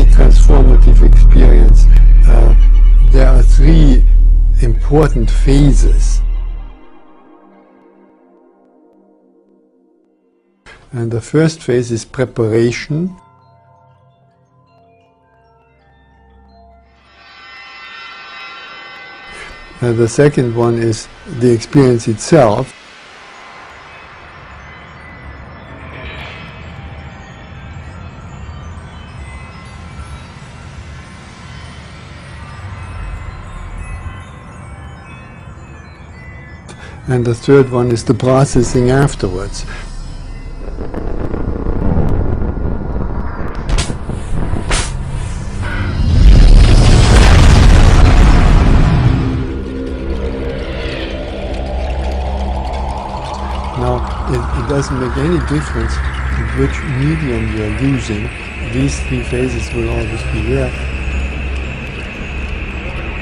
any transformative experience, there are three important phases. And the first phase is preparation. The second one is the experience itself. And the third one is the processing afterwards. It doesn't make any difference which medium you're using. These three phases will always be there.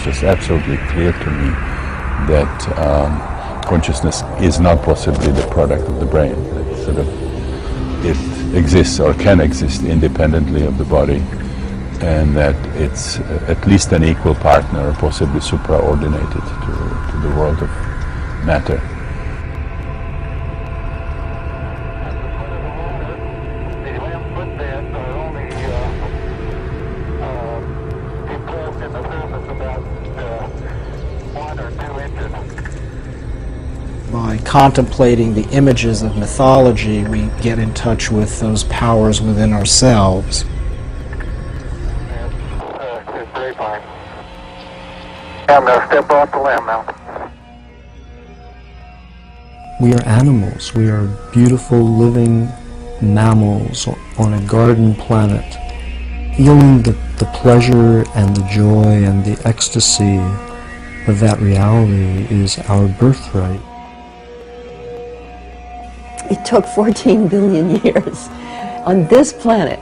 It's absolutely clear to me that consciousness is not possibly the product of the brain. It exists or can exist independently of the body, and that it's at least an equal partner, or possibly supraordinated to the world of matter. By contemplating the images of mythology, we get in touch with those powers within ourselves. It's very fine. I'm going to step off the limb now. We are animals. We are beautiful, living mammals on a garden planet. Feeling the pleasure and the joy and the ecstasy of that reality is our birthright. It took 14 billion years on this planet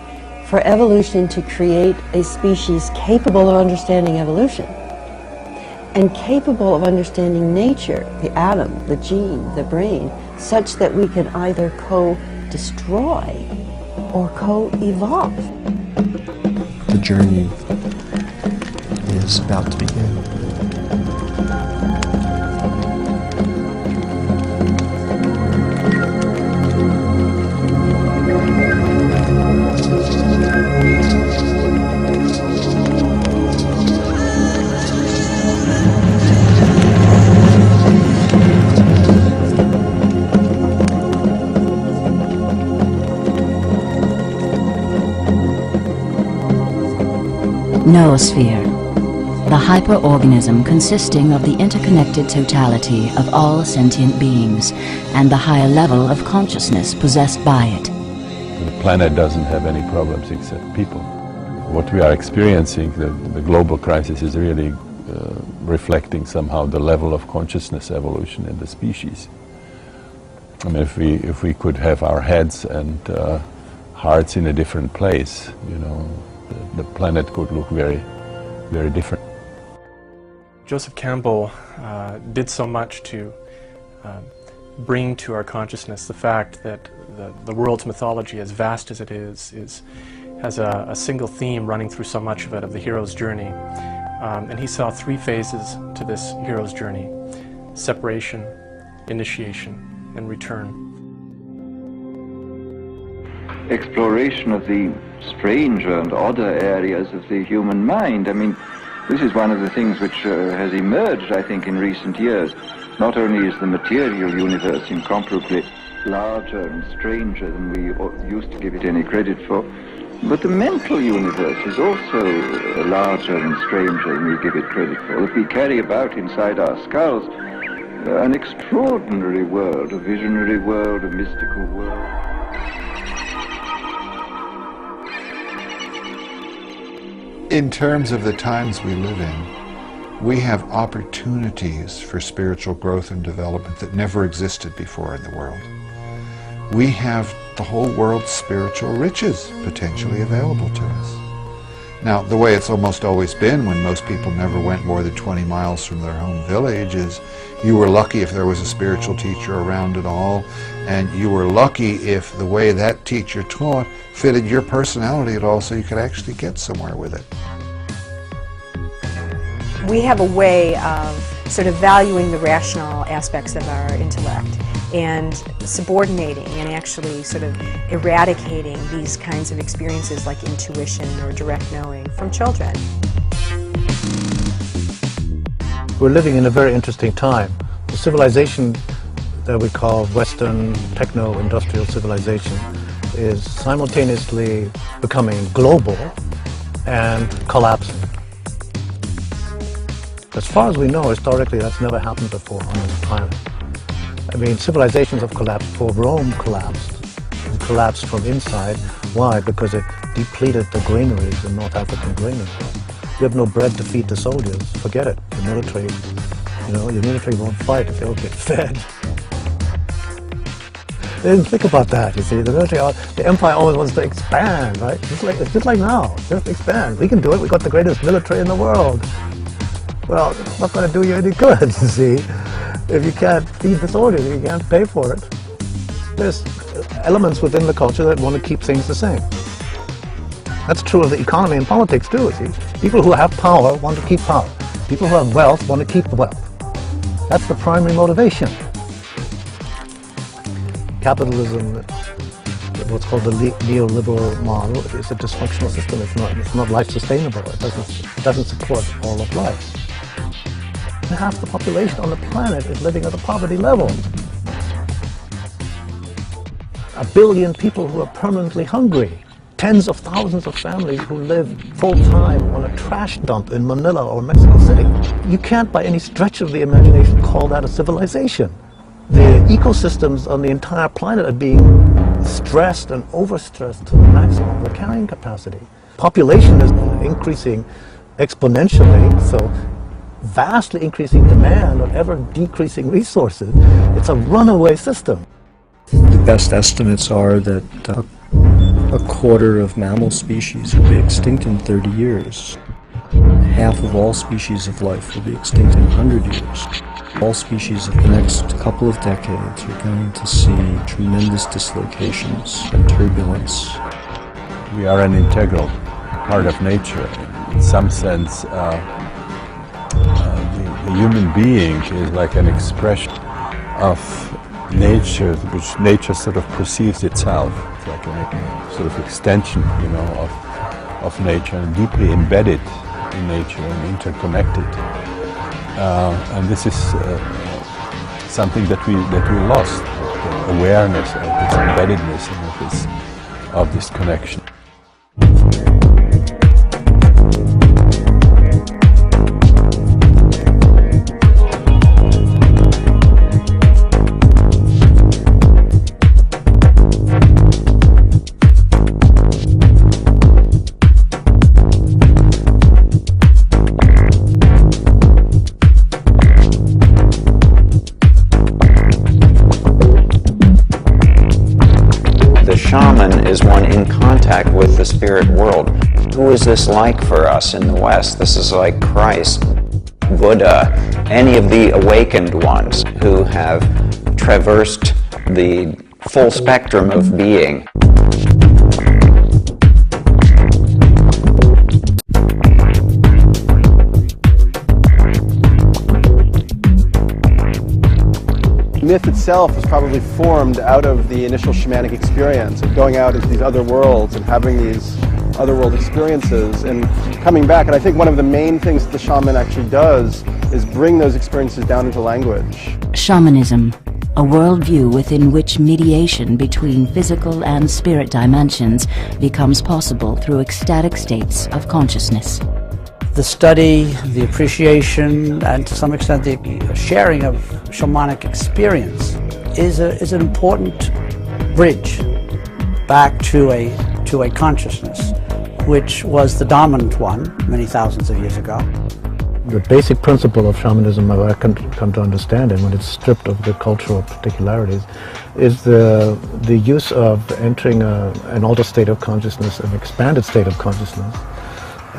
for evolution to create a species capable of understanding evolution and capable of understanding nature, the atom, the gene, the brain, such that we can either co-destroy or co-evolve. The journey is about to begin. Noosphere, the hyperorganism consisting of the interconnected totality of all sentient beings and the higher level of consciousness possessed by it. The planet doesn't have any problems except people. What we are experiencing, the global crisis, is really reflecting somehow the level of consciousness evolution in the species. I mean, if we could have our heads and hearts in a different place, you know, the planet could look very, very different. Joseph Campbell did so much to bring to our consciousness the fact that the world's mythology, as vast as it is has a single theme running through so much of it, of the hero's journey. And he saw three phases to this hero's journey: separation, initiation, and return. Exploration of the stranger and odder areas of the human mind. I mean, this is one of the things which has emerged, I think, in recent years. Not only is the material universe incomparably larger and stranger than we used to give it any credit for, but the mental universe is also larger and stranger than we give it credit for. That we carry about inside our skulls an extraordinary world, a visionary world, a mystical world. In terms of the times we live in, we have opportunities for spiritual growth and development that never existed before in the world. We have the whole world's spiritual riches potentially available to us. Now, the way it's almost always been when most people never went more than 20 miles from their home village is you were lucky if there was a spiritual teacher around at all, and you were lucky if the way that teacher taught fitted your personality at all so you could actually get somewhere with it. We have a way of sort of valuing the rational aspects of our intellect and subordinating and actually sort of eradicating these kinds of experiences like intuition or direct knowing from children. We're living in a very interesting time. The civilization that we call Western techno-industrial civilization is simultaneously becoming global and collapsing. As far as we know, historically, that's never happened before on this planet. I mean, civilizations have collapsed before. Rome collapsed. It collapsed from inside. Why? Because it depleted the granaries, the North African granaries. You have no bread to feed the soldiers. Forget it. The military, your military won't fight if they don't get fed. They didn't think about that, you see. The military, the empire always wants to expand, right? It's just like now. Just expand. We can do it. We've got the greatest military in the world. Well, it's not going to do you any good, you see. If you can't feed the soldiers, you can't pay for it. There's elements within the culture that want to keep things the same. That's true of the economy and politics too, you see. People who have power want to keep power. People who have wealth want to keep the wealth. That's the primary motivation. Capitalism, what's called the neoliberal model, is a dysfunctional system. It's not life sustainable. It doesn't support all of life. And half the population on the planet is living at the poverty level. 1 billion people who are permanently hungry. Tens of thousands of families who live full-time on a trash dump in Manila or Mexico City. You can't by any stretch of the imagination call that a civilization. The ecosystems on the entire planet are being stressed and overstressed to the maximum of their carrying capacity. Population is increasing exponentially, so vastly increasing demand on ever decreasing resources. It's a runaway system. The best estimates are that a quarter of mammal species will be extinct in 30 years. Half of all species of life will be extinct in 100 years. All species of the next couple of decades are going to see tremendous dislocations and turbulence. We are an integral part of nature. In some sense, the human being is like an expression of nature, which nature sort of perceives itself. It's like a sort of extension, of nature, and deeply embedded in nature and interconnected. And this is something that we lost, the awareness of its embeddedness and of this connection. Shaman is one in contact with the spirit world. Who is this like for us in the West? This is like Christ, Buddha, any of the awakened ones who have traversed the full spectrum of being. Myth itself was probably formed out of the initial shamanic experience of going out into these other worlds and having these otherworld experiences and coming back. And I think one of the main things that the shaman actually does is bring those experiences down into language. Shamanism, a worldview within which mediation between physical and spirit dimensions becomes possible through ecstatic states of consciousness. The study, the appreciation, and to some extent the sharing of shamanic experience is an important bridge back to a consciousness, which was the dominant one many thousands of years ago. The basic principle of shamanism, I come to understand it when it's stripped of the cultural particularities, is the use of entering an altered state of consciousness, an expanded state of consciousness,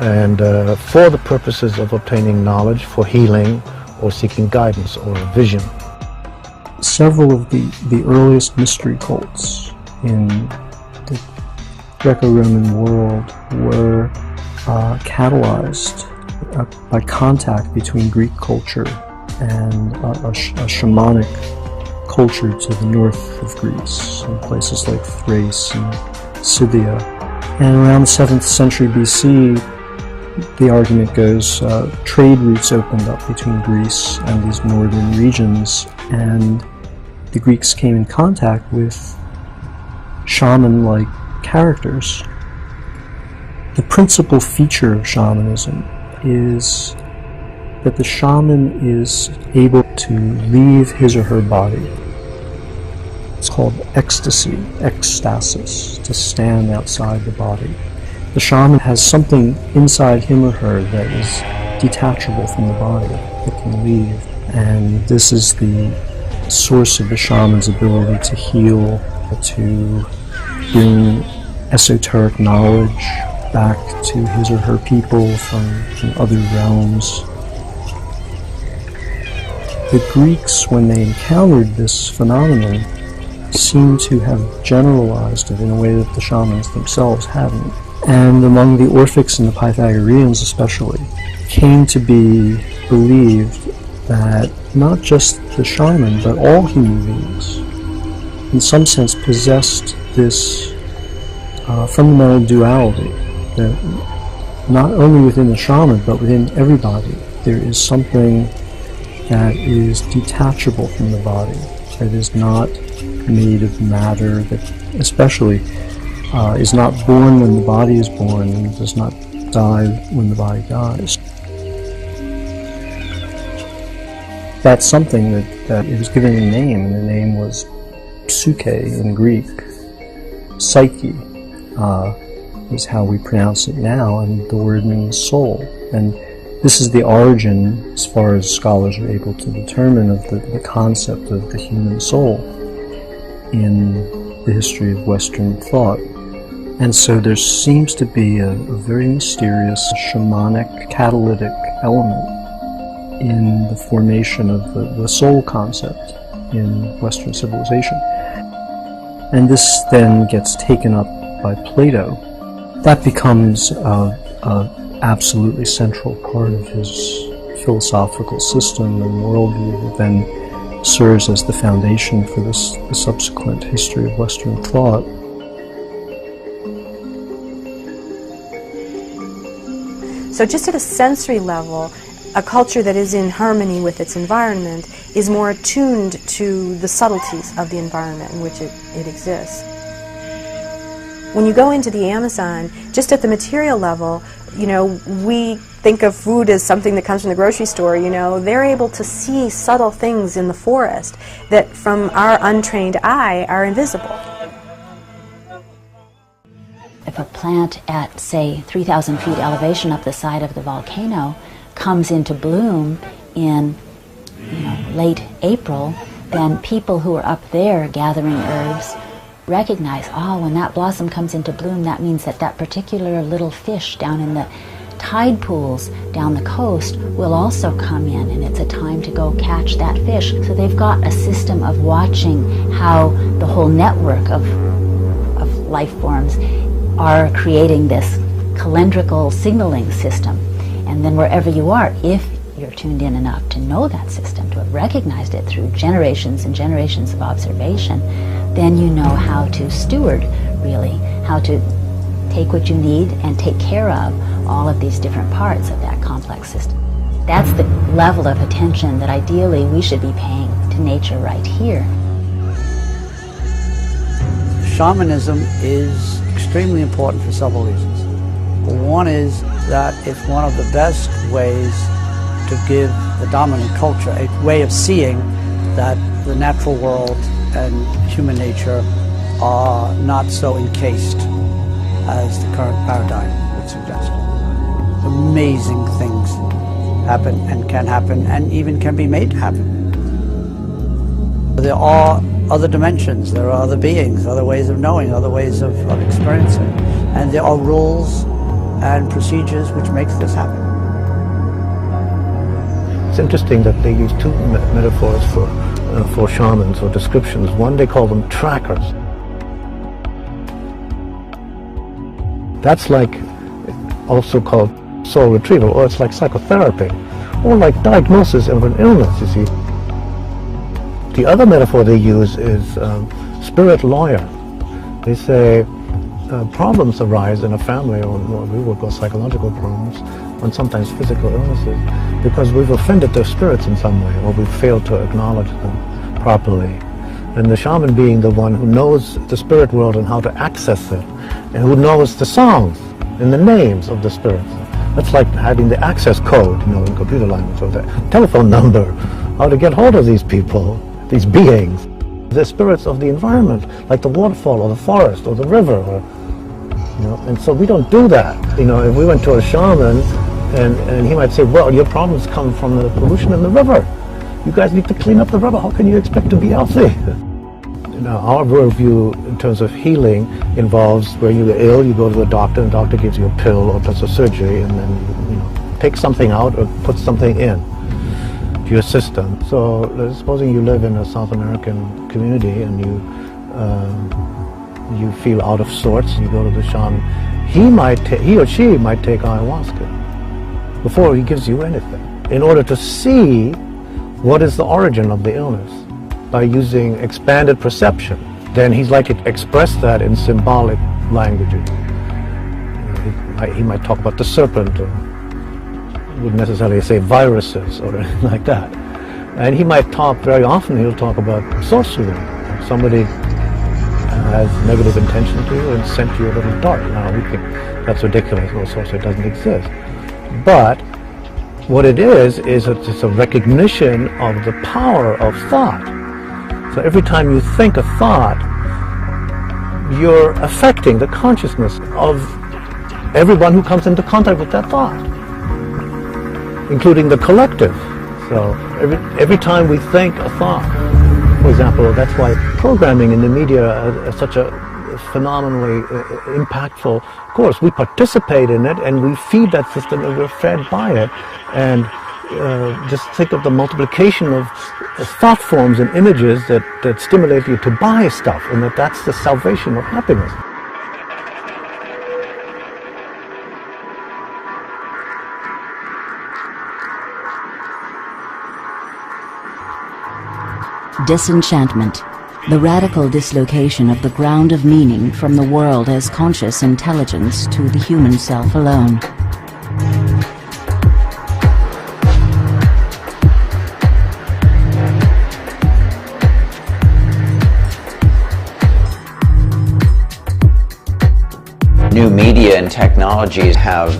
and for the purposes of obtaining knowledge, for healing, or seeking guidance or vision. Several of the earliest mystery cults in the Greco-Roman world were catalyzed by contact between Greek culture and a shamanic culture to the north of Greece, in places like Thrace and Scythia. And around the 7th century BC, the argument goes, trade routes opened up between Greece and these northern regions, and the Greeks came in contact with shaman-like characters. The principal feature of shamanism is that the shaman is able to leave his or her body. It's called ecstasy, ecstasis, to stand outside the body. The shaman has something inside him or her that is detachable from the body, that can leave. And this is the source of the shaman's ability to heal, to bring esoteric knowledge back to his or her people from other realms. The Greeks, when they encountered this phenomenon, seem to have generalized it in a way that the shamans themselves hadn't. And among the Orphics and the Pythagoreans especially, came to be believed that not just the shaman, but all human beings, in some sense, possessed this fundamental duality, that not only within the shaman, but within everybody, there is something that is detachable from the body, that is not made of matter, that especially is not born when the body is born and does not die when the body dies. That's something that it was given a name, and the name was psyche in Greek. Psyche is how we pronounce it now, and the word means soul. And this is the origin, as far as scholars are able to determine, of the concept of the human soul in the history of Western thought. And so there seems to be a very mysterious shamanic catalytic element in the formation of the soul concept in Western civilization. And this then gets taken up by Plato. That becomes an absolutely central part of his philosophical system and worldview that then serves as the foundation for the subsequent history of Western thought. So just at a sensory level, a culture that is in harmony with its environment is more attuned to the subtleties of the environment in which it exists. When you go into the Amazon, just at the material level, you know, we think of food as something that comes from the grocery store, you know, they're able to see subtle things in the forest that from our untrained eye are invisible. If a plant at, say, 3,000 feet elevation up the side of the volcano comes into bloom in, late April, then people who are up there gathering herbs recognize, when that blossom comes into bloom, that means that that particular little fish down in the tide pools down the coast will also come in, and it's a time to go catch that fish. So they've got a system of watching how the whole network of life forms are creating this calendrical signaling system. And then wherever you are, if you're tuned in enough to know that system, to have recognized it through generations and generations of observation, then you know how to steward, really, how to take what you need and take care of all of these different parts of that complex system. That's the level of attention that ideally we should be paying to nature right here. Shamanism is extremely important for several reasons. One is that it's one of the best ways to give the dominant culture a way of seeing that the natural world and human nature are not so encased as the current paradigm would suggest. Amazing things happen and even can be made to happen. There are other dimensions, there are other beings, other ways of knowing, other ways of experiencing, and there are rules and procedures which makes this happen. It's interesting that they use two metaphors for shamans or descriptions. One, they call them trackers. That's like also called soul retrieval, or it's like psychotherapy, or like diagnosis of an illness, you see. The other metaphor they use is spirit lawyer. They say problems arise in a family, or we would call psychological problems, and sometimes physical illnesses, because we've offended their spirits in some way, or we've failed to acknowledge them properly. And the shaman being the one who knows the spirit world and how to access it, and who knows the songs and the names of the spirits. That's like having the access code, you know, in computer language, or the telephone number, how to get hold of these people, these beings. The spirits of the environment, like the waterfall or the forest or the river, or, you know, and so we don't do that. You know, if we went to a shaman and he might say, well, your problems come from the pollution in the river. You guys need to clean up the river. How can you expect to be healthy? Now, our worldview in terms of healing involves when you're ill, you go to the doctor, and the doctor gives you a pill or does a surgery, and then you know, take something out or put something in to your system. So supposing you live in a South American community and you feel out of sorts, you go to the shaman, he or she might take ayahuasca before he gives you anything, in order to see what is the origin of the illness by using expanded perception. Then he's likely to express that in symbolic languages. He might talk about the serpent, or wouldn't necessarily say viruses or anything like that. And he might talk, very often he'll talk about sorcery. Somebody has negative intention to you and sent you a little dart. Now we think that's ridiculous, well, sorcery doesn't exist. But what it is it's a recognition of the power of thought. So every time you think a thought, you're affecting the consciousness of everyone who comes into contact with that thought, including the collective. So every time we think a thought, for example, that's why programming in the media is such a phenomenally impactful course. We participate in it and we feed that system and we're fed by it. And just think of the multiplication of thought forms and images that stimulate you to buy stuff, and that's the salvation of happiness. Disenchantment, the radical dislocation of the ground of meaning from the world as conscious intelligence to the human self alone. New media and technologies have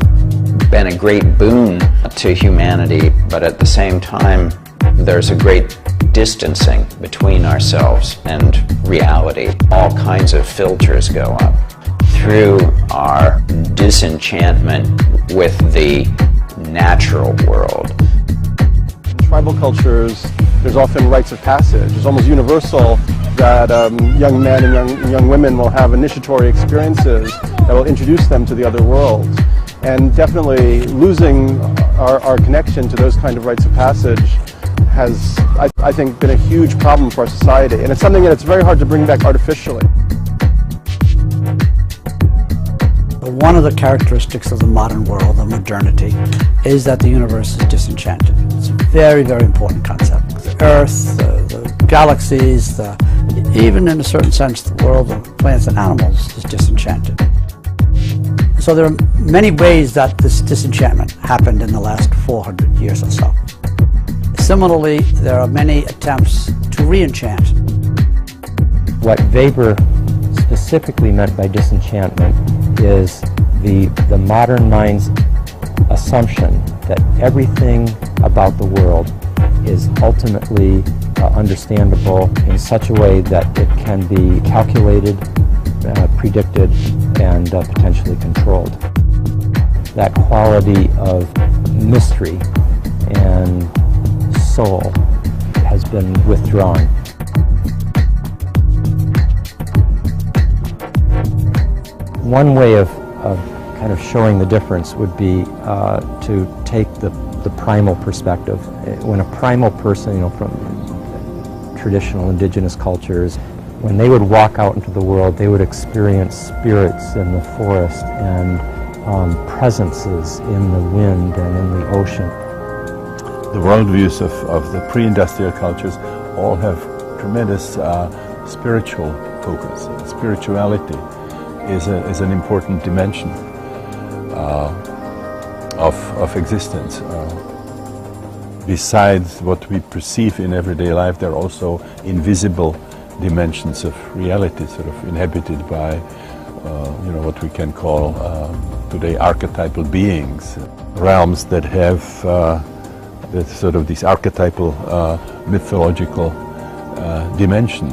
been a great boon to humanity, but at the same time, there's a great distancing between ourselves and reality. All kinds of filters go up. Through our disenchantment with the natural world. In tribal cultures, there's often rites of passage. It's almost universal that young men and young women will have initiatory experiences that will introduce them to the other world. And definitely losing our connection to those kind of rites of passage has, I think, been a huge problem for our society. And it's something that it's very hard to bring back artificially. One of the characteristics of the modern world, of modernity, is that the universe is disenchanted. It's a very, very important concept. The Earth, the galaxies, even in a certain sense, the world of plants and animals is disenchanted. So there are many ways that this disenchantment happened in the last 400 years or so. Similarly, there are many attempts to re-enchant. What Weber specifically meant by disenchantment is the modern mind's assumption that everything about the world is ultimately understandable in such a way that it can be calculated, predicted, and potentially controlled. That quality of mystery and soul has been withdrawn. One way of kind of showing the difference would be to take the primal perspective. When a primal person, from traditional indigenous cultures, when they would walk out into the world, they would experience spirits in the forest and presences in the wind and in the ocean. The worldviews of the pre-industrial cultures all have tremendous spiritual focus. Spirituality is an important dimension of existence. Besides what we perceive in everyday life, there are also invisible dimensions of reality, sort of inhabited by, what we can call today archetypal beings, realms that have sort of this archetypal mythological dimension.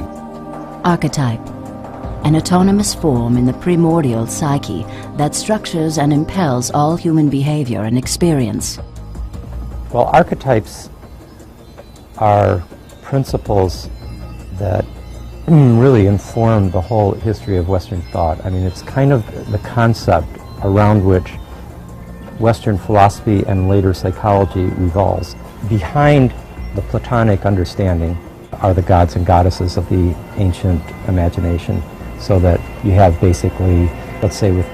Archetype, an autonomous form in the primordial psyche that structures and impels all human behavior and experience. Well, archetypes are principles that really inform the whole history of Western thought. I mean, it's kind of the concept around which Western philosophy and later psychology revolves. Behind the Platonic understanding are the gods and goddesses of the ancient imagination, so that you have basically, let's say with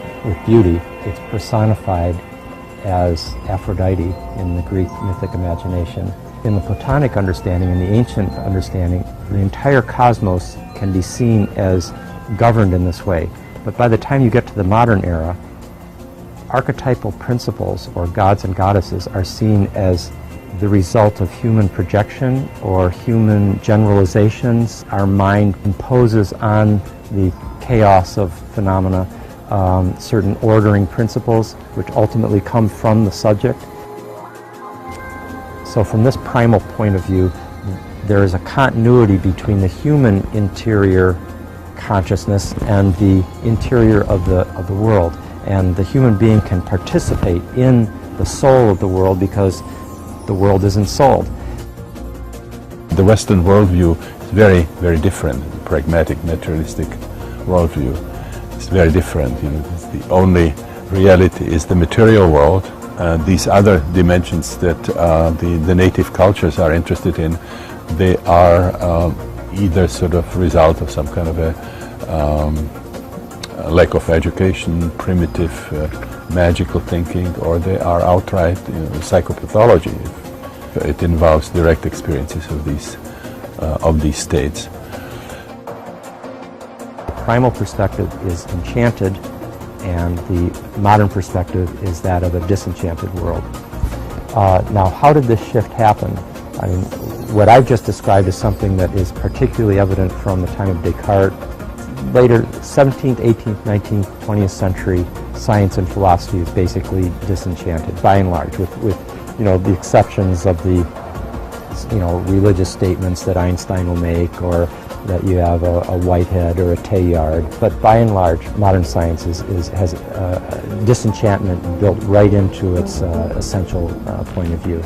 beauty, it's personified as Aphrodite in the Greek mythic imagination. In the Platonic understanding, in the ancient understanding, the entire cosmos can be seen as governed in this way. But by the time you get to the modern era, archetypal principles, or gods and goddesses, are seen as the result of human projection or human generalizations. Our mind imposes on the chaos of phenomena certain ordering principles which ultimately come from the subject. So from this primal point of view, there is a continuity between the human interior consciousness and the interior of the world. And the human being can participate in the soul of the world because the world is ensouled. The Western worldview is very, very different. The pragmatic, materialistic worldview is very different. The only reality is the material world. These other dimensions that the native cultures are interested in, they are either sort of result of some kind of a lack of education, primitive magical thinking, or they are outright psychopathology. It involves direct experiences of these states. The primal perspective is enchanted, and the modern perspective is that of a disenchanted world. Now, how did this shift happen? I mean, what I've just described is something that is particularly evident from the time of Descartes. Later, 17th, 18th, 19th, 20th century science and philosophy is basically disenchanted, by and large, with the exceptions of the religious statements that Einstein will make, or that you have a Whitehead or a Teilhard. But by and large, modern science has disenchantment built right into its essential point of view.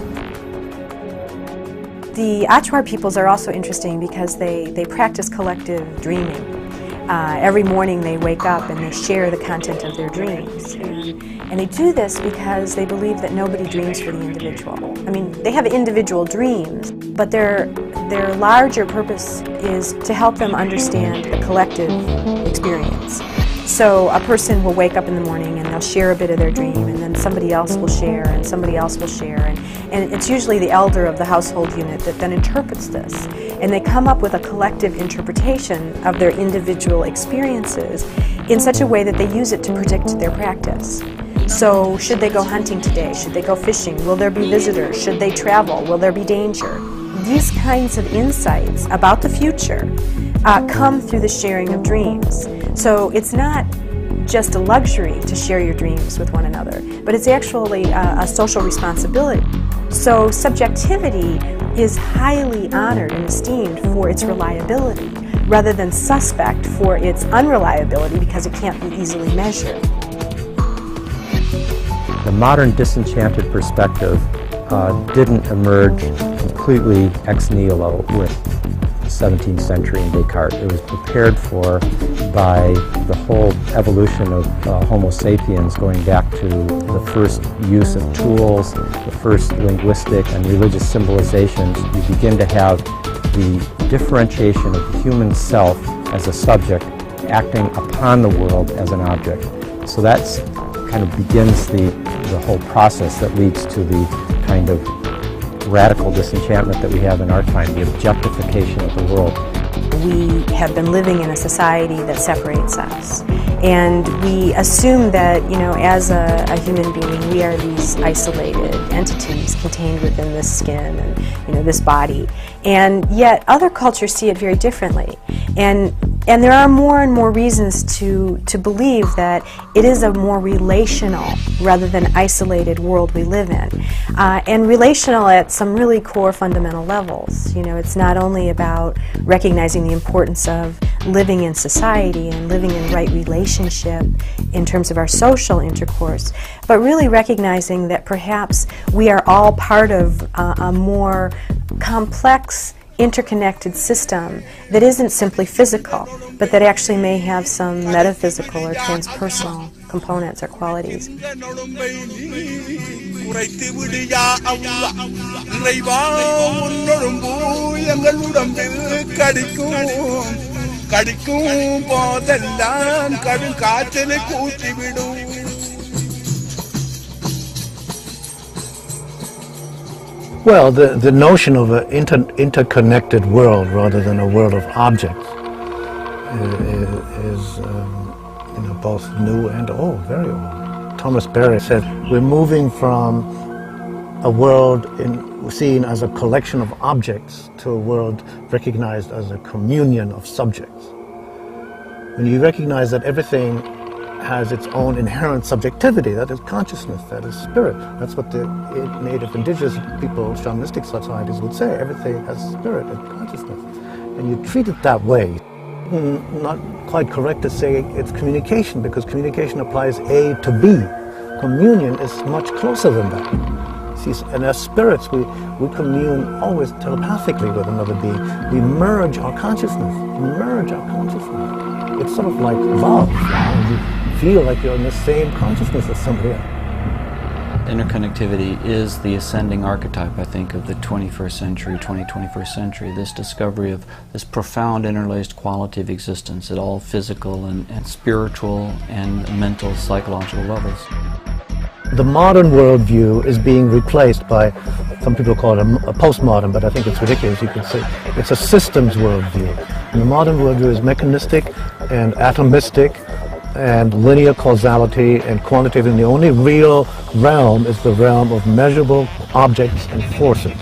The Achuar peoples are also interesting because they practice collective dreaming. Every morning they wake up and they share the content of their dreams. And they do this because they believe that nobody dreams for the individual. I mean, they have individual dreams, but their larger purpose is to help them understand the collective experience. So a person will wake up in the morning and they'll share a bit of their dream, and then somebody else will share, and somebody else will share, and it's usually the elder of the household unit that then interprets this. And they come up with a collective interpretation of their individual experiences in such a way that they use it to predict their practice. So should they go hunting today? Should they go fishing? Will there be visitors? Should they travel? Will there be danger? These kinds of insights about the future come through the sharing of dreams. So it's not just a luxury to share your dreams with one another, but it's actually a social responsibility. So subjectivity is highly honored and esteemed for its reliability, rather than suspect for its unreliability because it can't be easily measured. The modern disenchanted perspective didn't emerge completely ex nihilo with the 17th century and Descartes. It was prepared for by the whole evolution of Homo sapiens, going back to the first use of tools, the first linguistic and religious civilizations. You begin to have the differentiation of the human self as a subject acting upon the world as an object. So that's kind of begins the whole process that leads to the kind of radical disenchantment that we have in our time, the objectification of the world. We have been living in a society that separates us, and we assume that, you know, as a human being, we are these isolated entities contained within this skin and, you know, this body. And yet other cultures see it very differently. And there are more and more reasons to believe that it is a more relational rather than isolated world we live in. And relational at some really core fundamental levels. You know, it's not only about recognizing the importance of living in society and living in right relationship in terms of our social intercourse, but really recognizing that perhaps we are all part of a more complex, interconnected system that isn't simply physical, but that actually may have some metaphysical or transpersonal components or qualities. Well, the notion of an interconnected world rather than a world of objects is you know, both new and old, very old. Thomas Berry said, we're moving from a world seen as a collection of objects to a world recognized as a communion of subjects. When you recognize that everything has its own inherent subjectivity, that is consciousness, that is spirit. That's what the native indigenous people, shamanistic societies would say. Everything has spirit and consciousness. And you treat it that way. Not quite correct to say it's communication, because communication applies A to B. Communion is much closer than that. See, and as spirits, we commune always telepathically with another being. We merge our consciousness. We merge our consciousness. It's sort of like love. You feel like you're in the same consciousness as somebody else. Interconnectivity is the ascending archetype, I think, of the 21st century, 21st century, this discovery of this profound interlaced quality of existence at all physical and spiritual and mental, psychological levels. The modern worldview is being replaced by, some people call it a postmodern, but I think it's ridiculous. You could say it's a systems worldview. And the modern worldview is mechanistic and atomistic and linear causality and quantitative, and the only real realm is the realm of measurable objects and forces.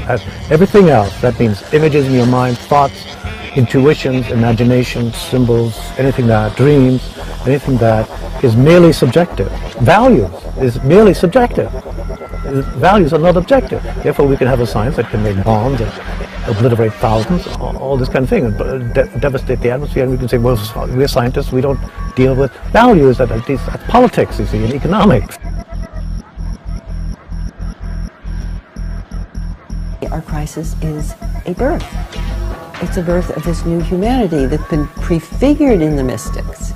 As everything else, that means images in your mind, thoughts, intuitions, imaginations, symbols, anything that, dreams, anything that is merely subjective. Values is merely subjective. Values are not objective. Therefore, we can have a science that can make bombs and obliterate thousands, all this kind of thing, and devastate the atmosphere, and we can say, well, we're scientists, we don't deal with values, that's politics, you see, and economics. Our crisis is a birth. It's a birth of this new humanity that's been prefigured in the mystics.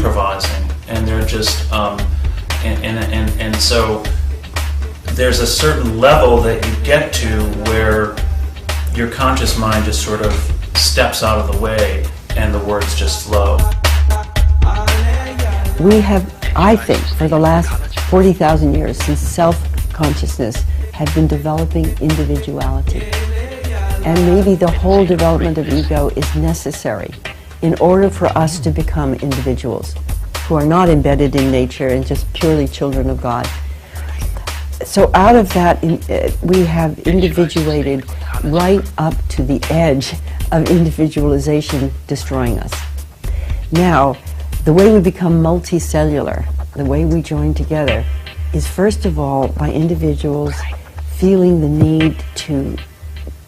improvising, and they're just and so there's a certain level that you get to where your conscious mind just sort of steps out of the way and the words just flow. We have, I think, for the last 40,000 years, since self-consciousness had been developing individuality. And maybe the whole development of ego is necessary in order for us to become individuals who are not embedded in nature and just purely children of God. So out of that, we have individuated right up to the edge of individualization destroying us. Now, the way we become multicellular, the way we join together, is first of all by individuals feeling the need to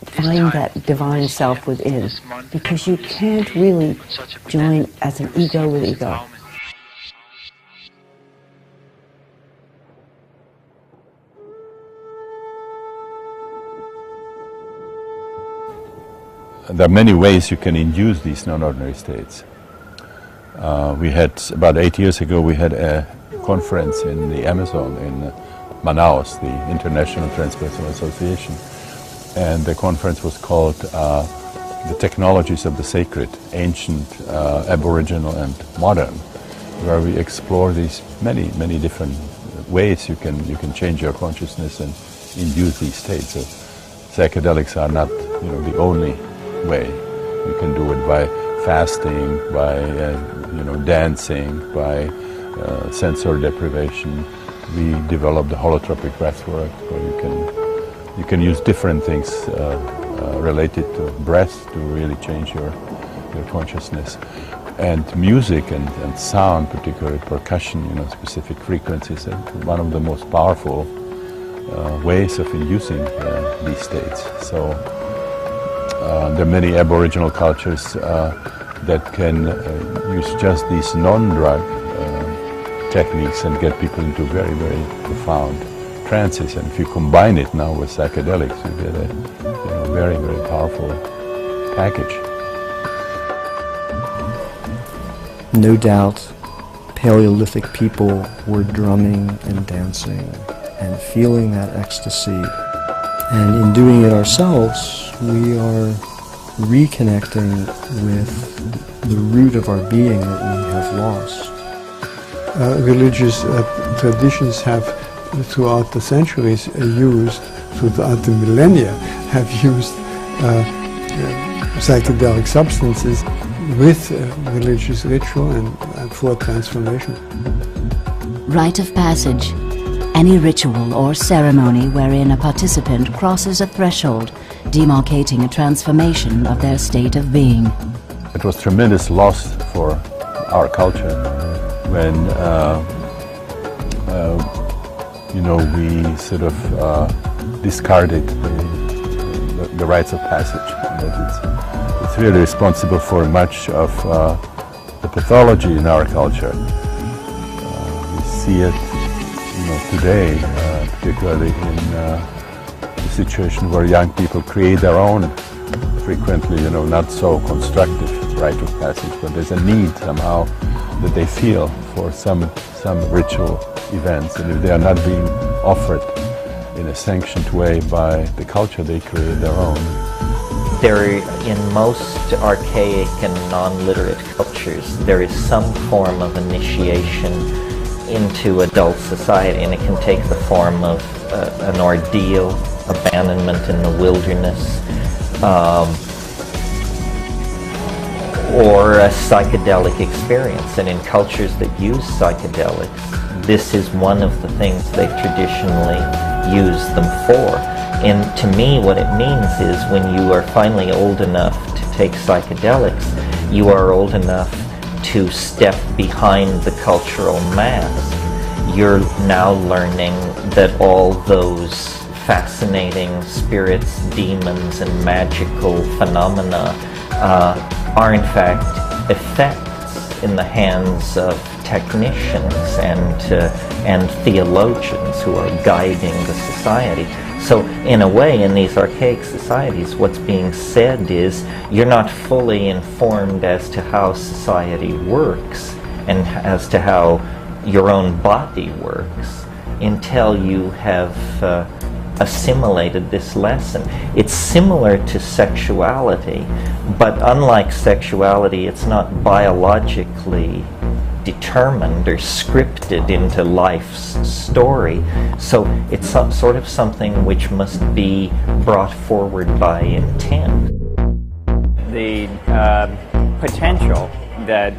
find that divine self within, because you can't really join as an ego with ego. There are many ways you can induce these non-ordinary states. We had, about 8 years ago, we had a conference in the Amazon in Manaus, the International Transpersonal Association. And the conference was called The Technologies of the Sacred, Ancient, Aboriginal and Modern, where we explore these many different ways you can change your consciousness and induce these states. So psychedelics are not the only way. You can do it by fasting, by dancing, by sensory deprivation. We developed the holotropic breathwork, where you can use different things related to breath to really change your consciousness. And music and sound, particularly percussion, specific frequencies, are one of the most powerful ways of inducing these states. So there are many Aboriginal cultures that can use just these non-drug techniques and get people into very profound trances. And if you combine it now with psychedelics, you get a very powerful package. No doubt, Paleolithic people were drumming and dancing and feeling that ecstasy. And in doing it ourselves, we are reconnecting with the root of our being that we have lost. Religious traditions have, throughout the centuries, throughout the millennia, have used psychedelic substances with religious ritual and for transformation. Rite of passage. Any ritual or ceremony wherein a participant crosses a threshold, demarcating a transformation of their state of being. It was tremendous loss for our culture when we sort of discarded the rites of passage. It's really responsible for much of the pathology in our culture. We see it today, particularly in the situation where young people create their own, frequently, not so constructive rite of passage, but there's a need somehow that they feel for some ritual events, and if they are not being offered in a sanctioned way by the culture, they create their own. In most archaic and non-literate cultures, there is some form of initiation into adult society, and it can take the form of an ordeal, abandonment in the wilderness, or a psychedelic experience. And in cultures that use psychedelics, this is one of the things they've traditionally used them for. And to me, what it means is when you are finally old enough to take psychedelics, you are old enough to step behind the cultural mask. You're now learning that all those fascinating spirits, demons, and magical phenomena are in fact effects in the hands of technicians and theologians who are guiding the society. So in a way, in these archaic societies, what's being said is you're not fully informed as to how society works, and as to how your own body works until you have assimilated this lesson. It's similar to sexuality, but unlike sexuality, it's not biologically determined or scripted into life's story, so it's sort of something which must be brought forward by intent. The potential that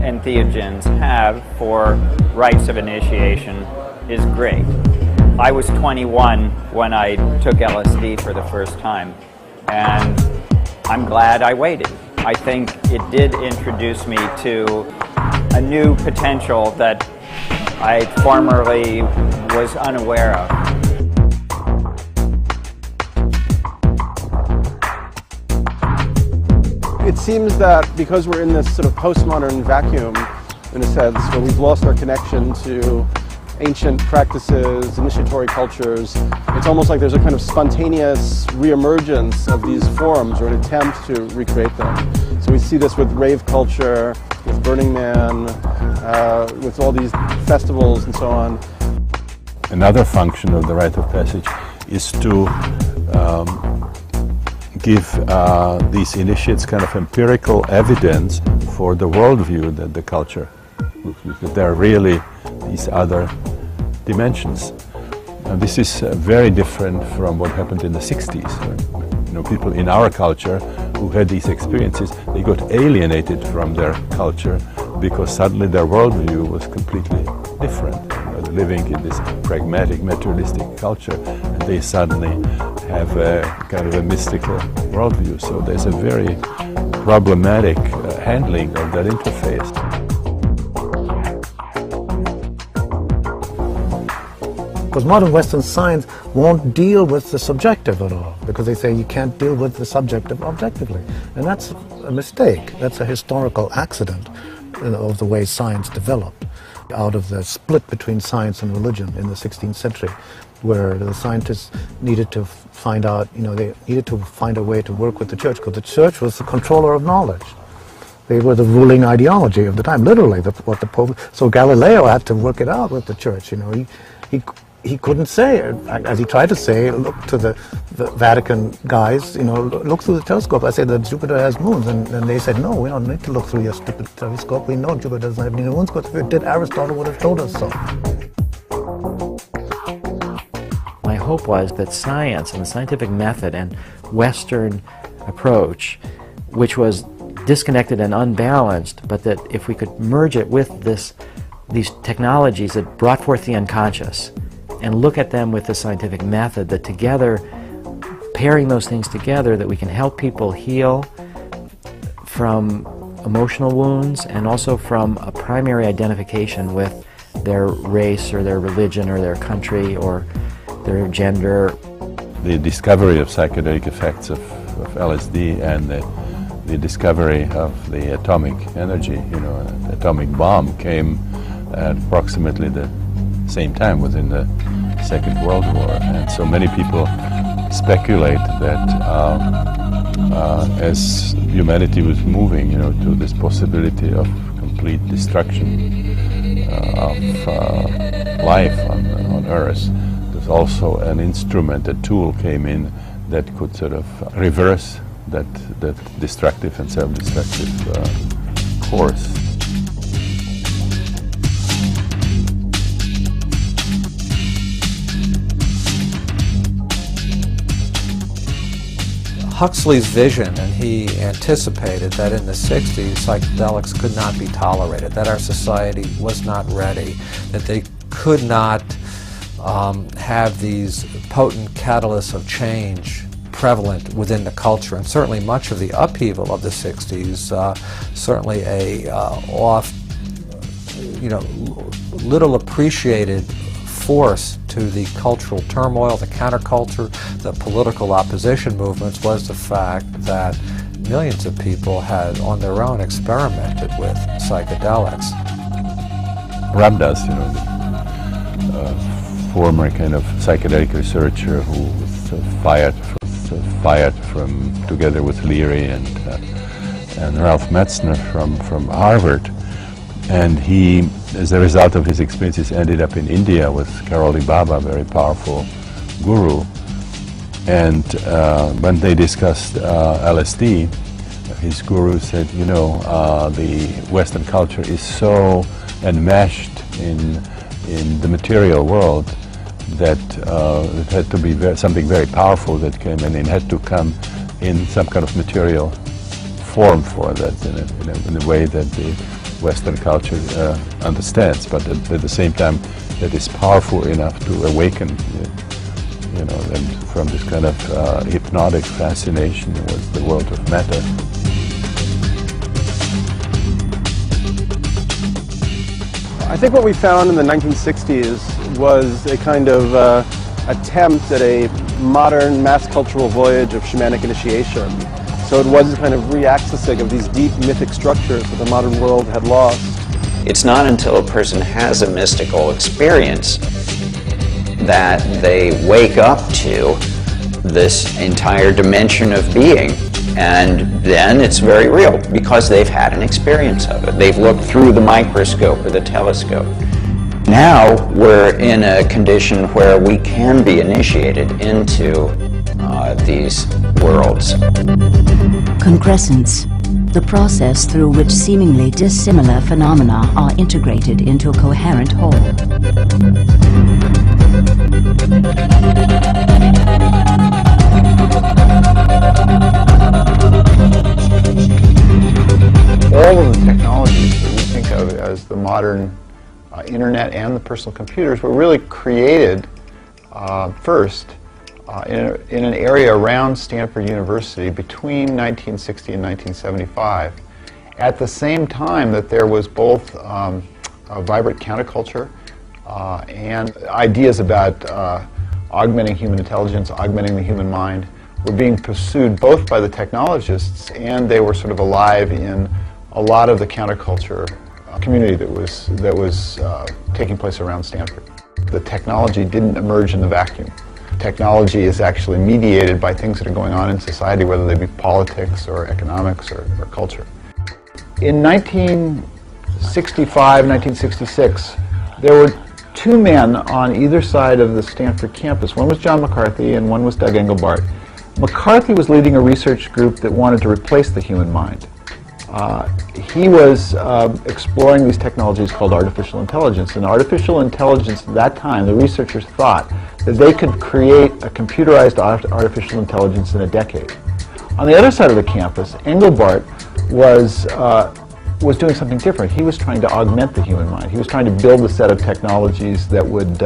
entheogens have for rites of initiation is great. I was 21 when I took LSD for the first time, and I'm glad I waited. I think it did introduce me to a new potential that I formerly was unaware of. It seems that because we're in this sort of postmodern vacuum, in a sense, where we've lost our connection to ancient practices, initiatory cultures, it's almost like there's a kind of spontaneous reemergence of these forms or an attempt to recreate them. So we see this with rave culture, with Burning Man, with all these festivals and so on. Another function of the rite of passage is to give these initiates kind of empirical evidence for the worldview that the culture, that there are really these other dimensions. Now, this is very different from what happened in the 60s. You know, people in our culture who had these experiences, they got alienated from their culture because suddenly their worldview was completely different. You know, they're living in this pragmatic, materialistic culture, and they suddenly have a kind of a mystical worldview. So there's a very problematic handling of that interface. Because modern Western science won't deal with the subjective at all, because they say you can't deal with the subjective objectively. And that's a mistake. That's a historical accident of the way science developed out of the split between science and religion in the 16th century, where the scientists needed to find out, they needed to find a way to work with the church, because the church was the controller of knowledge. They were the ruling ideology of the time, literally, what the Pope. So Galileo had to work it out with the church. He couldn't say, as he tried to say, look to the Vatican guys, look through the telescope. I said that Jupiter has moons, and they said, no, we don't need to look through your stupid telescope. We know Jupiter doesn't have any moons, because if it did, Aristotle would have told us so. My hope was that science and the scientific method and Western approach, which was disconnected and unbalanced, but that if we could merge it with these technologies that brought forth the unconscious, and look at them with the scientific method, that together, pairing those things together, that we can help people heal from emotional wounds and also from a primary identification with their race or their religion or their country or their gender. The discovery of psychedelic effects of LSD and the discovery of the atomic energy, an atomic bomb came at approximately the same time, within the Second World War, and so many people speculate that as humanity was moving, to this possibility of complete destruction of life on Earth, there's also an instrument, a tool came in that could sort of reverse that destructive and self-destructive course. Huxley's vision, and he anticipated that in the 60s psychedelics could not be tolerated, that our society was not ready, that they could not have these potent catalysts of change prevalent within the culture. And certainly much of the upheaval of the 60s, certainly a little appreciated force to the cultural turmoil, the counterculture, the political opposition movements, was the fact that millions of people had on their own experimented with psychedelics. Ramdas, the former kind of psychedelic researcher who was fired from, together with Leary and Ralph Metzner from Harvard, And he, as a result of his experiences, ended up in India with Karoli Baba, a very powerful guru. And when they discussed LSD, his guru said, you know, the Western culture is so enmeshed in the material world that it had to be something very powerful that came in, and had to come in some kind of material form for that, in a way that the Western culture understands, but at the same time that is powerful enough to awaken, you know, and from this kind of hypnotic fascination with the world of matter. I think what we found in the 1960s was a kind of attempt at a modern mass cultural voyage of shamanic initiation. So it was a kind of reaccessing of these deep mythic structures that the modern world had lost. It's not until a person has a mystical experience that they wake up to this entire dimension of being. And then it's very real because they've had an experience of it. They've looked through the microscope or the telescope. Now we're in a condition where we can be initiated into these worlds. Concrescence, the process through which seemingly dissimilar phenomena are integrated into a coherent whole. All of the technologies that we think of as the modern internet and the personal computers were really created first in an area around Stanford University between 1960 and 1975. At the same time that there was both a vibrant counterculture and ideas about augmenting human intelligence, augmenting the human mind, were being pursued both by the technologists, and they were sort of alive in a lot of the counterculture community that was taking place around Stanford. The technology didn't emerge in the vacuum. Technology is actually mediated by things that are going on in society, whether they be politics or economics or culture. In 1965, 1966, there were two men on either side of the Stanford campus. One was John McCarthy and one was Doug Engelbart. McCarthy was leading a research group that wanted to replace the human mind. He was exploring these technologies called artificial intelligence. And artificial intelligence at that time, the researchers thought that they could create a computerized artificial intelligence in a decade. On the other side of the campus, Engelbart was doing something different. He was trying to augment the human mind. He was trying to build a set of technologies that would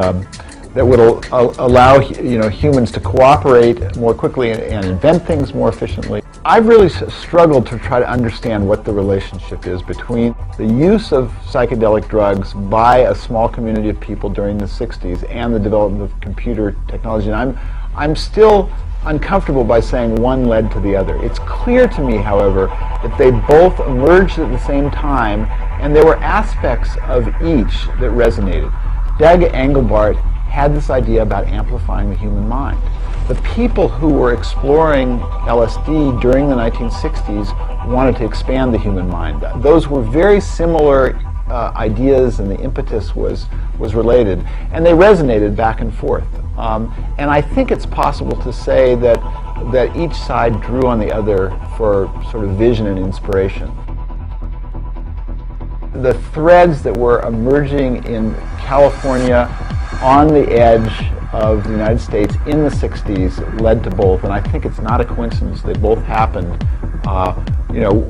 allow humans to cooperate more quickly and invent things more efficiently. I've really struggled to try to understand what the relationship is between the use of psychedelic drugs by a small community of people during the 60s and the development of computer technology. And I'm still uncomfortable by saying one led to the other. It's clear to me, however, that they both emerged at the same time, and there were aspects of each that resonated. Doug Engelbart had this idea about amplifying the human mind. The people who were exploring LSD during the 1960s wanted to expand the human mind. Those were very similar ideas, and the impetus was related, and they resonated back and forth. And I think it's possible to say that each side drew on the other for sort of vision and inspiration. The threads that were emerging in California on the edge of the United States in the 60s led to both, and I think it's not a coincidence. They both happened,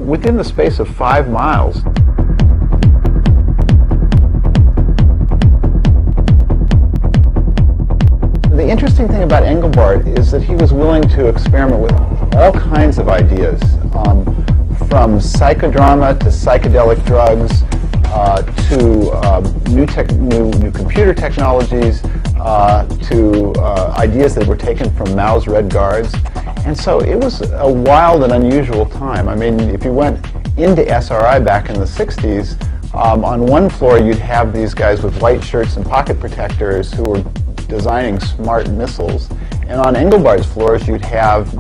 within the space of 5 miles. The interesting thing about Engelbart is that he was willing to experiment with all kinds of ideas, from psychodrama to psychedelic drugs, to new computer technologies, to ideas that were taken from Mao's Red Guards. And so it was a wild and unusual time. I mean, if you went into SRI back in the 60s, on one floor you'd have these guys with white shirts and pocket protectors who were designing smart missiles. And on Engelbart's floors you'd have,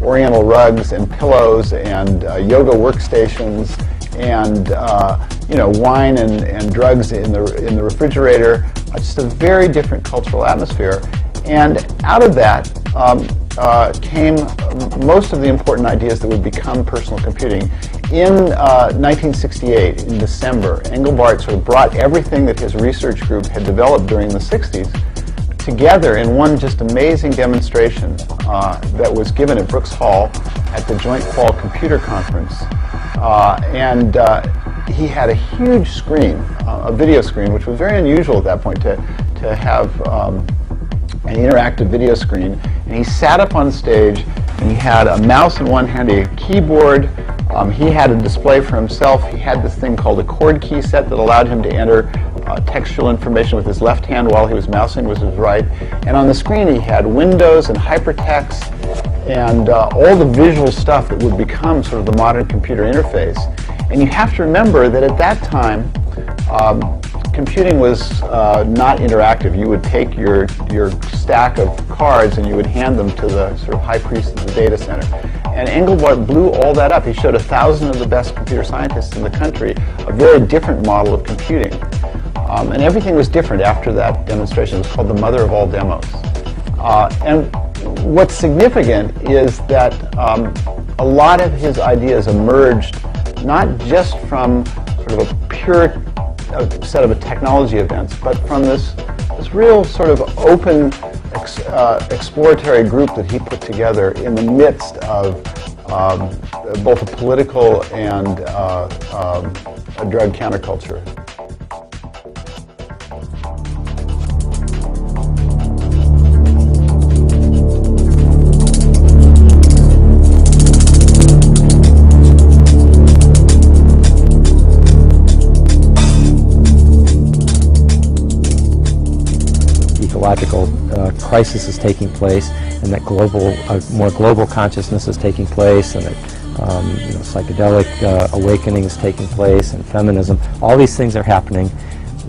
oriental rugs and pillows and yoga workstations and wine and drugs in the refrigerator. Just a very different cultural atmosphere. And out of that came most of the important ideas that would become personal computing. In 1968, in December, Engelbart sort of brought everything that his research group had developed during the 60s together in one just amazing demonstration that was given at Brooks Hall at the Joint Qual Computer Conference. He had a huge screen, a video screen, which was very unusual at that point to have an interactive video screen. And he sat up on stage, and he had a mouse in one hand, a keyboard. He had a display for himself. He had this thing called a chord key set that allowed him to enter textual information with his left hand while he was mousing with his right. And on the screen he had windows and hypertext and all the visual stuff that would become sort of the modern computer interface. And you have to remember that at that time, computing was not interactive. You would take your stack of cards and you would hand them to the sort of high priest of the data center. And Engelbart blew all that up. He showed 1,000 of the best computer scientists in the country a very different model of computing. And everything was different after that demonstration. It was called the mother of all demos. And what's significant is that a lot of his ideas emerged not just from sort of a pure set of technology events, but from this real sort of open exploratory group that he put together in the midst of both a political and a drug counterculture. Ecological crisis is taking place, and that more global consciousness is taking place, and that psychedelic awakening is taking place, and feminism. All these things are happening.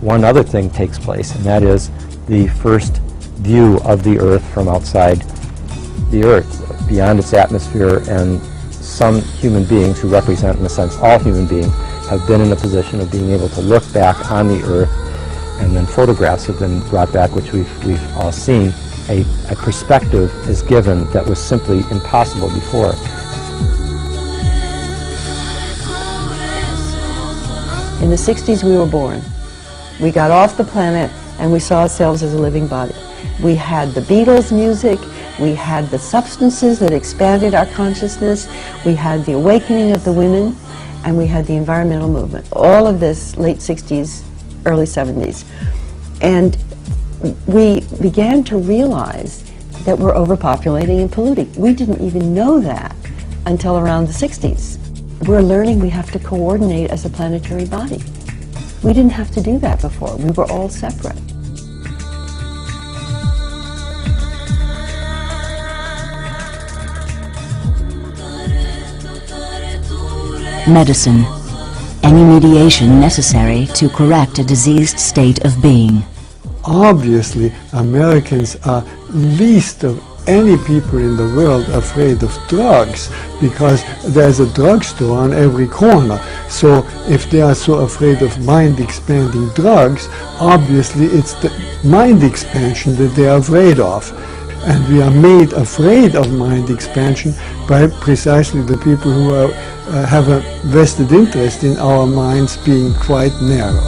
One other thing takes place, and that is the first view of the Earth from outside the Earth, beyond its atmosphere, and some human beings who represent, in a sense, all human beings, have been in a position of being able to look back on the Earth, and then photographs have been brought back, which we've all seen. A perspective is given that was simply impossible before. In the 60s we were born. We got off the planet and we saw ourselves as a living body. We had the Beatles music, we had the substances that expanded our consciousness, we had the awakening of the women, and we had the environmental movement. All of this late 60s, early 70s. And we began to realize that we're overpopulating and polluting. We didn't even know that until around the 60s. We're learning we have to coordinate as a planetary body. We didn't have to do that before. We were all separate. Medicine. Any mediation necessary to correct a diseased state of being. Obviously, Americans are least of any people in the world afraid of drugs, because there's a drugstore on every corner. So if they are so afraid of mind-expanding drugs, obviously it's the mind expansion that they are afraid of. And we are made afraid of mind expansion by precisely the people who have a vested interest in our minds being quite narrow.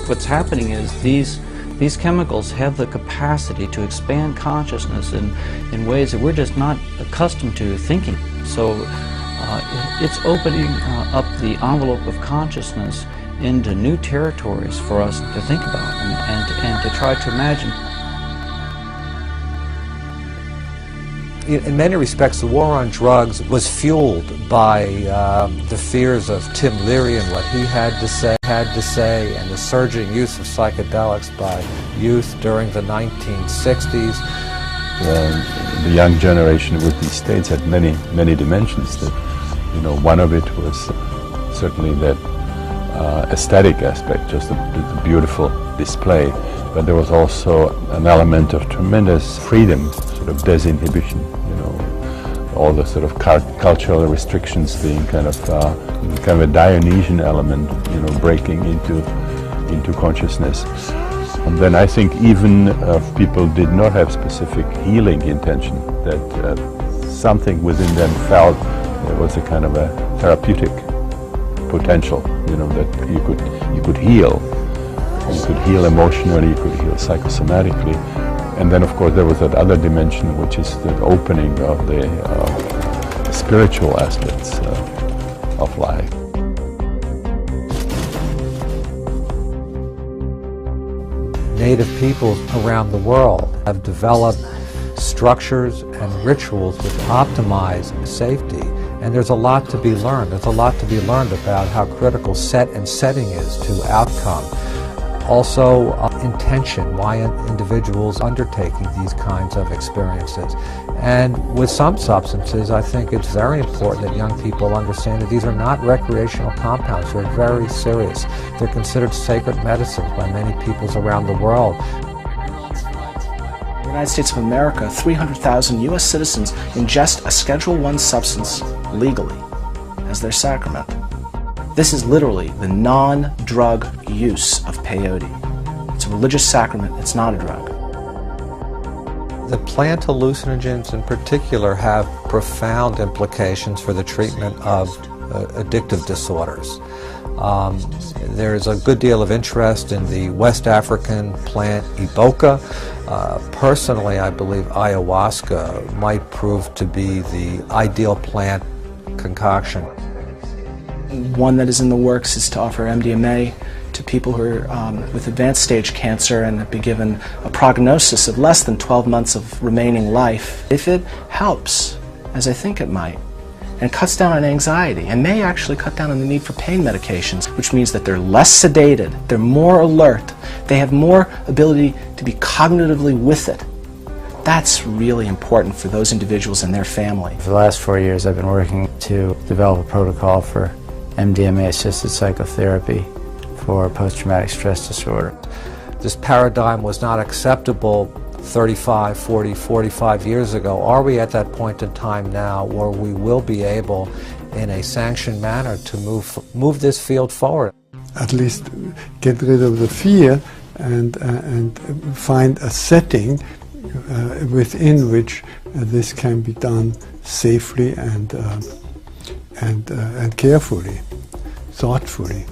What's happening is these chemicals have the capacity to expand consciousness in ways that we're just not accustomed to thinking. So it's opening up the envelope of consciousness into new territories for us to think about and to try to imagine. In many respects, the war on drugs was fueled by the fears of Tim Leary and what he had to say, and the surging use of psychedelics by youth during the 1960s. The young generation with these states had many dimensions. That, one of it was certainly that aesthetic aspect, just a beautiful display, but there was also an element of tremendous freedom, sort of disinhibition, you know, all the sort of cultural restrictions being kind of a Dionysian element, you know, breaking into consciousness. And then I think even if people did not have specific healing intention, that something within them felt there was a kind of a therapeutic potential, you know, that you could heal. You could heal emotionally, you could heal psychosomatically. And then of course there was that other dimension, which is the opening of the spiritual aspects of life. Native peoples around the world have developed structures and rituals which optimize safety. And there's a lot to be learned. There's a lot to be learned about how critical set and setting is to outcome. Also, intention, why individuals undertaking these kinds of experiences. And with some substances, I think it's very important that young people understand that these are not recreational compounds. They're very serious. They're considered sacred medicines by many peoples around the world. In the United States of America, 300,000 U.S. citizens ingest a Schedule I substance legally as their sacrament. This is literally the non-drug use of peyote. It's a religious sacrament, it's not a drug. The plant hallucinogens in particular have profound implications for the treatment of addictive disorders. There's a good deal of interest in the West African plant iboga. Personally, I believe ayahuasca might prove to be the ideal plant concoction. One that is in the works is to offer MDMA to people who are with advanced stage cancer and be given a prognosis of less than 12 months of remaining life. If it helps, as I think it might, and cuts down on anxiety, and may actually cut down on the need for pain medications, which means that they're less sedated, they're more alert, they have more ability to be cognitively with it. That's really important for those individuals and their family. For the last 4 years, I've been working to develop a protocol for MDMA-assisted psychotherapy for post-traumatic stress disorder. This paradigm was not acceptable 35, 40, 45 years ago. Are we at that point in time now where we will be able, in a sanctioned manner, to move this field forward? At least get rid of the fear and find a setting within which this can be done safely and carefully, thoughtfully.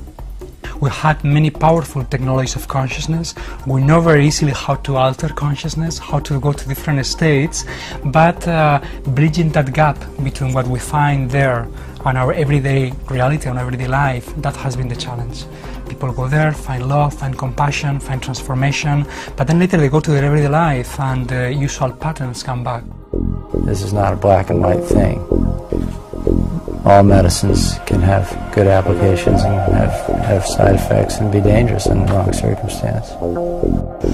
We had many powerful technologies of consciousness. We know very easily how to alter consciousness, how to go to different states, but bridging that gap between what we find there and our everyday reality, and everyday life, that has been the challenge. People go there, find love, find compassion, find transformation, but then later they go to their everyday life and the usual patterns come back. This is not a black and white thing. All medicines can have good applications and have side effects and be dangerous in the wrong circumstance.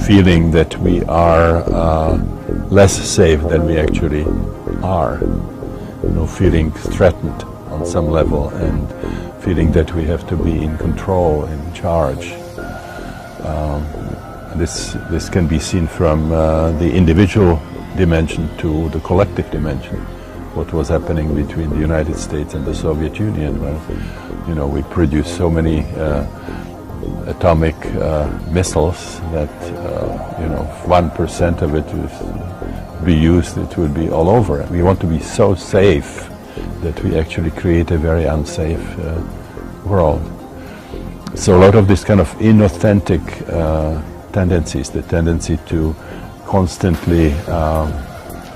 Feeling that we are less safe than we actually are, you know, feeling threatened on some level and feeling that we have to be in control, in charge. This can be seen from the individual dimension to the collective dimension. What was happening between the United States and the Soviet Union. Well, you know, we produced so many atomic missiles that, you know, if 1% of it would be used, it would be all over. We want to be so safe that we actually create a very unsafe world. So a lot of this kind of inauthentic tendencies, the tendency to constantly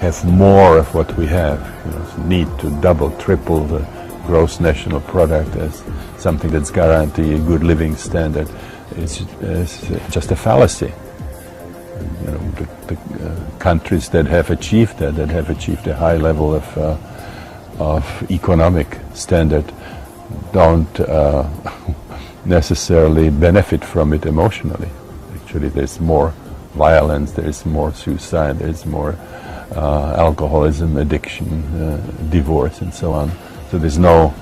have more of what we have, you know, need to double, triple the gross national product as something that's guaranteed a good living standard is just a fallacy. You know, the countries that have achieved that have achieved a high level of economic standard, don't necessarily benefit from it emotionally. Actually, there's more violence, there's more suicide, there's more alcoholism, addiction, divorce, and so on. So there's no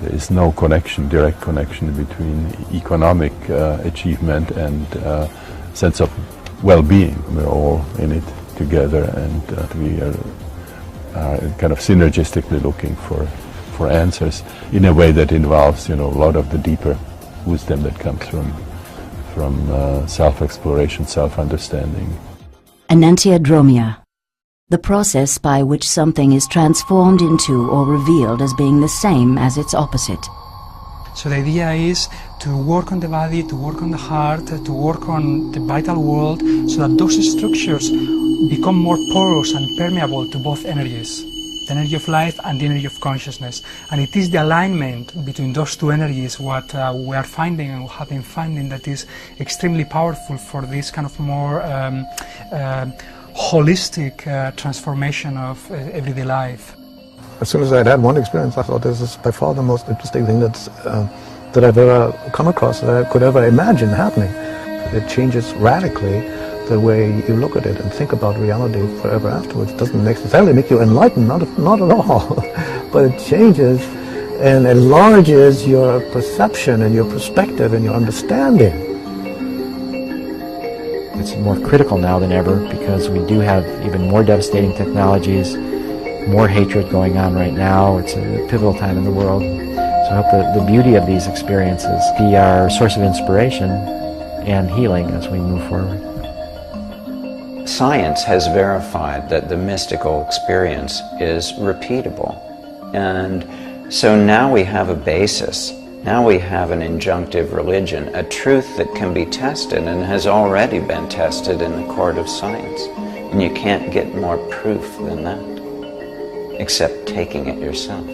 There is no connection, direct connection between economic achievement and sense of well-being. We're all in it together, and we are kind of synergistically looking for answers in a way that involves, a lot of the deeper wisdom that comes from self-exploration, self-understanding. Enantiodromia, the process by which something is transformed into or revealed as being the same as its opposite. So the idea is to work on the body, to work on the heart, to work on the vital world, so that those structures become more porous and permeable to both energies, the energy of life and the energy of consciousness. And it is the alignment between those two energies what we are finding and have been finding that is extremely powerful for this kind of more holistic transformation of everyday life. As soon as I'd had one experience, I thought this is by far the most interesting thing that I've ever come across, that I could ever imagine happening. It changes radically the way you look at it and think about reality forever afterwards. It doesn't necessarily make you enlightened, not at all, but it changes and enlarges your perception and your perspective and your understanding. It's more critical now than ever because we do have even more devastating technologies, more hatred going on right now. It's a pivotal time in the world. So I hope that the beauty of these experiences be our source of inspiration and healing as we move forward. Science has verified that the mystical experience is repeatable. And so now we have a basis. Now we have an injunctive religion, a truth that can be tested and has already been tested in the court of science. And you can't get more proof than that, except taking it yourself.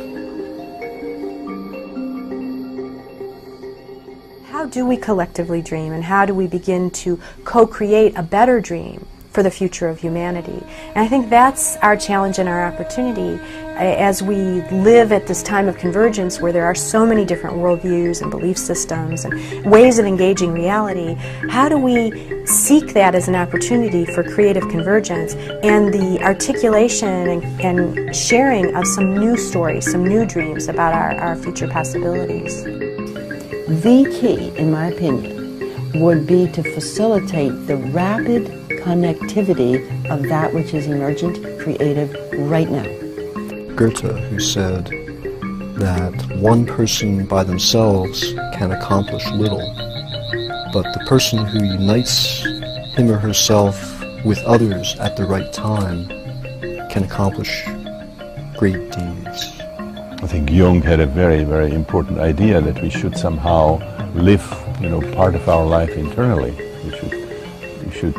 How do we collectively dream, and how do we begin to co-create a better dream for the future of humanity? And I think that's our challenge and our opportunity as we live at this time of convergence where there are so many different worldviews and belief systems and ways of engaging reality. How do we seek that as an opportunity for creative convergence and the articulation and sharing of some new stories, some new dreams about our future possibilities? The key, in my opinion, would be to facilitate the rapid connectivity of that which is emergent, creative, right now. Goethe, who said that one person by themselves can accomplish little, but the person who unites him or herself with others at the right time can accomplish great deeds. I think Jung had a very, very important idea that we should somehow live, part of our life internally. We should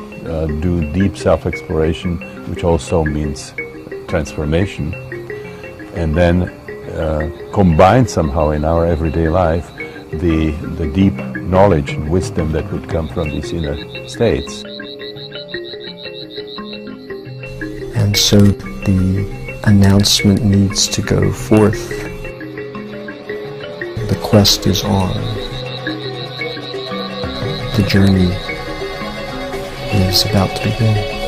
do deep self-exploration, which also means transformation, and then combine somehow in our everyday life the deep knowledge and wisdom that would come from these inner states. And so the announcement needs to go forth. The quest is on. The journey is about to begin.